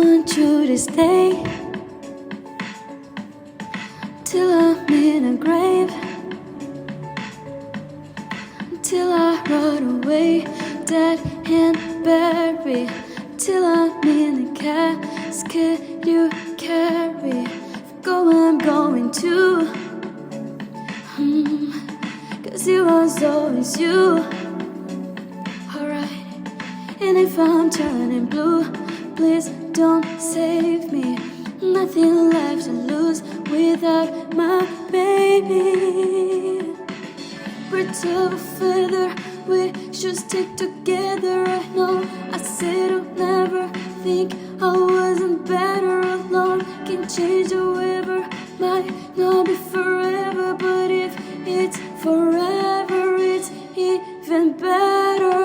want you to stay till I'm in a grave, till I rot away, dead and buried, till I'm in a casket you carry. Go, I'm going to, 'cause it was always you. Alright, and if I'm turning blue, please don't save me. Nothing left to lose without my baby. Birds of a feather, we should stick together. I know I said I'll never think I wasn't better alone. Can change the weather, might not be forever, but if it's forever, it's even better.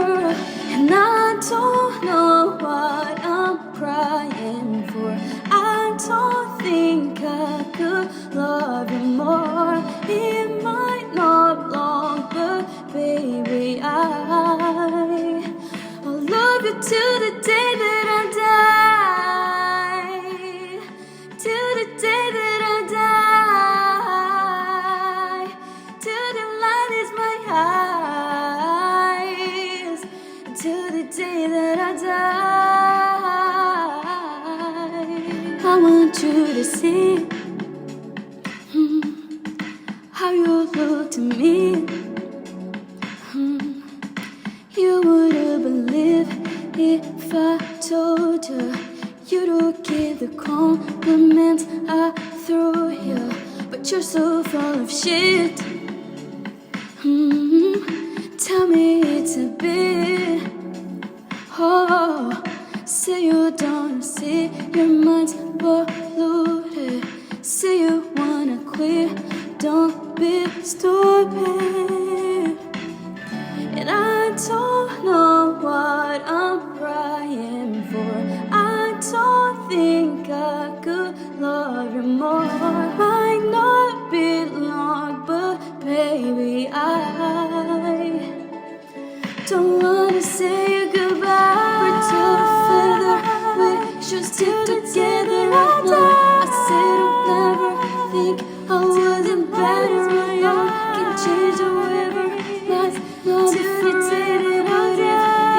And I don't know what I'm crying for. I don't think I could love you more. It might not long, but baby, I'll love you till the day that I die. Till the day that I die. Till the light is my eyes. Till the day that I die. I want you to see how you look to me. You wouldn't believe if I told you to give the compliments I threw you, but you're so full of shit. Tell me it's a bit. Oh, say you don't see your mind's polluted. Say you wanna quit, don't be stupid. And I don't know what I'm crying for. I don't think I could love you more. Might not be long, but baby, I don't wanna say goodbye. Birds of a feather, we should stick together. I said I'll never think I wasn't better alone. Can change the weather, might not be forever, but if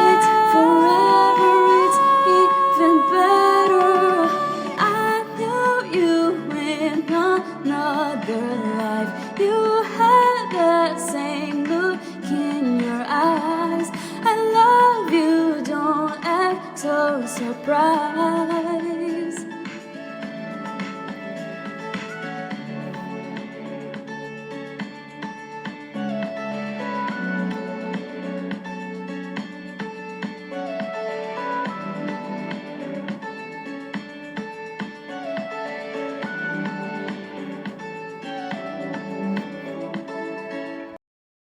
it's forever, it's even better. I knew you in another life. You had that same look in your eyes. I love you, don't act so surprised.